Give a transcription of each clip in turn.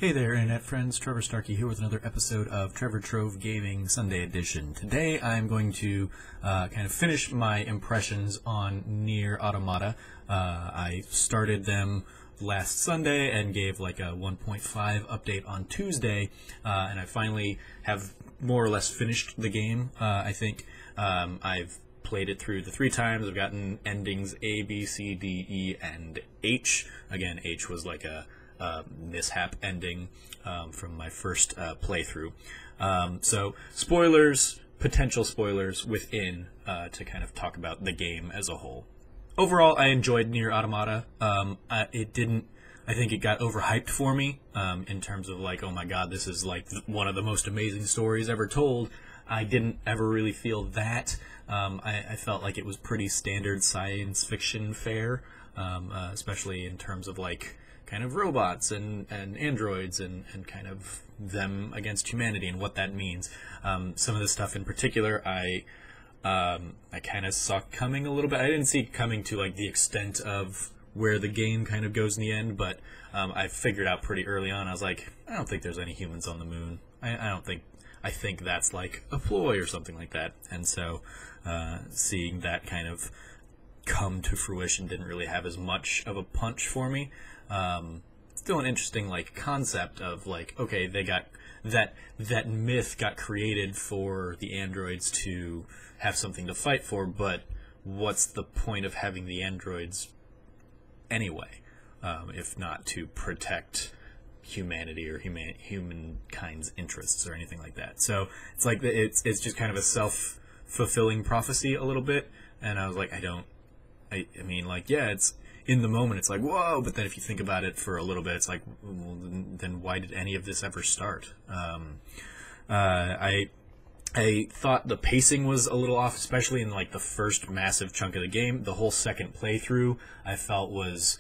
Hey there, Internet friends. Trevor Starkey here with another episode of Trevor Trove Gaming Sunday Edition. Today I'm going to kind of finish my impressions on Nier Automata. I started them last Sunday and gave like a 1.5 update on Tuesday, and I finally have more or less finished the game. I think I've played it through the 3 times. I've gotten endings A, B, C, D, E, and H. Again, H was like a mishap ending from my first playthrough. So spoilers, potential spoilers within to kind of talk about the game as a whole. Overall, I enjoyed Nier Automata. I think it got overhyped for me in terms of like, oh my god, this is like one of the most amazing stories ever told. I didn't ever really feel that. I felt like it was pretty standard science fiction fare, especially in terms of like kind of robots and androids and kind of them against humanity and what that means. Some of the stuff in particular I kind of saw coming a little bit. I didn't see it coming to like the extent of where the game kind of goes in the end, but I figured out pretty early on. I was like, I don't think there's any humans on the moon. I think that's like a ploy or something like that. And so seeing that kind of come to fruition didn't really have as much of a punch for me. Still an interesting like concept of like, okay, they got that myth got created for the androids to have something to fight for, but what's the point of having the androids anyway, if not to protect humanity or humankind's interests or anything like that? So it's like it's just kind of a self-fulfilling prophecy a little bit, and I was like, I mean, like, yeah, it's in the moment, it's like, whoa, but then if you think about it for a little bit, it's like, well, then why did any of this ever start? I thought the pacing was a little off, especially in like the first massive chunk of the game. The whole second playthrough, I felt was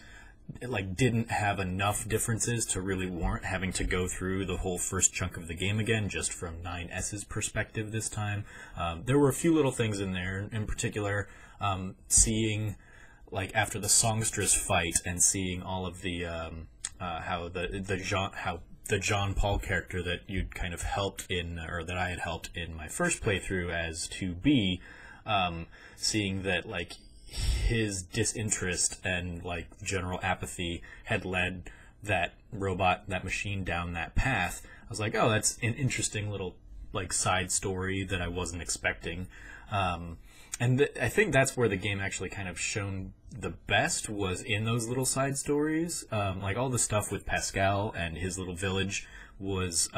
like didn't have enough differences to really warrant having to go through the whole first chunk of the game again, just from 9S's perspective this time. There were a few little things in there, in particular, seeing like after the songstress fight and seeing all of the how the John Paul character that you'd kind of helped in, or that I had helped in my first playthrough as 2B, seeing that like his disinterest and like general apathy had led that robot, that machine, down that path. I was like, oh, that's an interesting little like side story that I wasn't expecting. And I think that's where the game actually kind of shone the best, was in those little side stories. Like all the stuff with Pascal and his little village was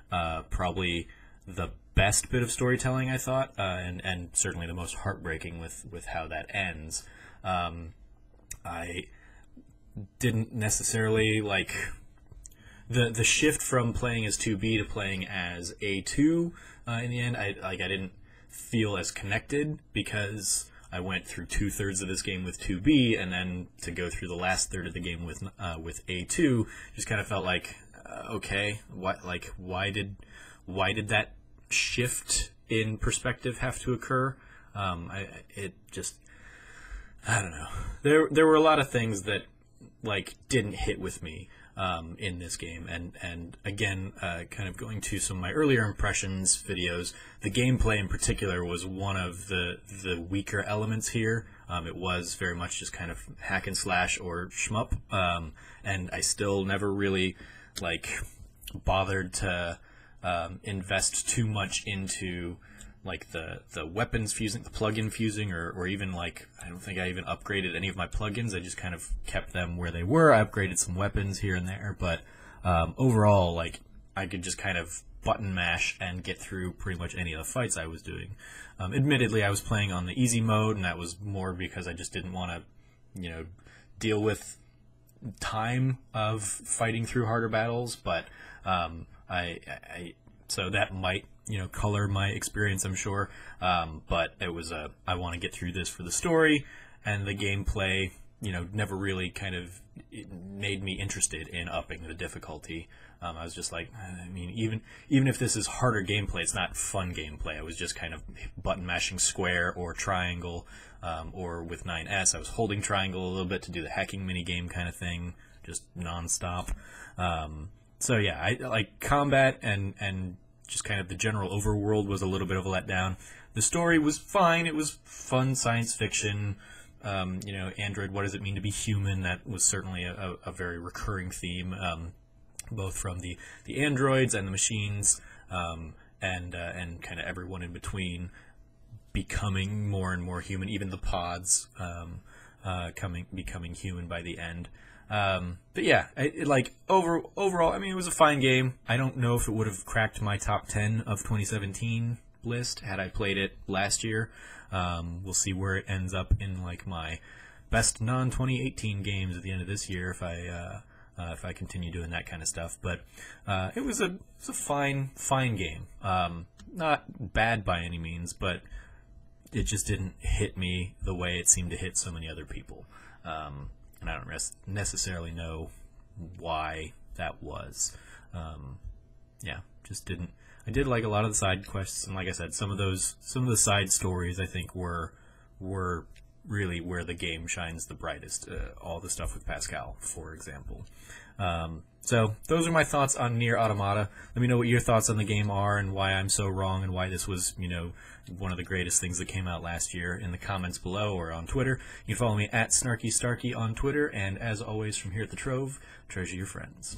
probably the best bit of storytelling, I thought, and certainly the most heartbreaking with how that ends. I didn't necessarily like the shift from playing as 2B to playing as A2 in the end. I didn't feel as connected because I went through 2/3 of this game with 2B, and then to go through the last third of the game with A2 just kind of felt like, okay, why did that shift in perspective have to occur? I don't know. There were a lot of things that like didn't hit with me in this game, and again, kind of going to some of my earlier impressions videos, the gameplay in particular was one of the weaker elements here. It was very much just kind of hack and slash or shmup, and I still never really like bothered to invest too much into like the weapons fusing, the plug-in fusing, or even like, I don't think I even upgraded any of my plugins. I just kind of kept them where they were. I upgraded some weapons here and there, but overall, like, I could just kind of button mash and get through pretty much any of the fights I was doing. Admittedly, I was playing on the easy mode, and that was more because I just didn't want to, you know, deal with time of fighting through harder battles, but so that might, you know, color my experience, I'm sure, but it was I want to get through this for the story, and the gameplay, you know, never really kind of made me interested in upping the difficulty. I was just like, I mean, even if this is harder gameplay, it's not fun gameplay. I was just kind of button mashing square or triangle, or with 9S, I was holding triangle a little bit to do the hacking mini game kind of thing, just nonstop. So yeah, I like combat and just kind of the general overworld was a little bit of a letdown. The story was fine. It was fun science fiction. You know, Android, what does it mean to be human? That was certainly a very recurring theme, both from the androids and the machines, and kind of everyone in between becoming more and more human. Even the pods becoming human by the end. But yeah, overall, I mean, it was a fine game. I don't know if it would have cracked my top 10 of 2017 list had I played it last year. We'll see where it ends up in like my best non-2018 games at the end of this year if I continue doing that kind of stuff. But it was a fine game. Not bad by any means, but it just didn't hit me the way it seemed to hit so many other people. And I don't necessarily know why that was. Yeah, just didn't. I did like a lot of the side quests, and like I said, some of the side stories I think were really where the game shines the brightest. All the stuff with Pascal, for example. So those are my thoughts on Nier Automata. Let me know what your thoughts on the game are and why I'm so wrong and why this was, you know, one of the greatest things that came out last year in the comments below or on Twitter. You can follow me at SnarkyStarky on Twitter, and as always from here at the Trove, treasure your friends.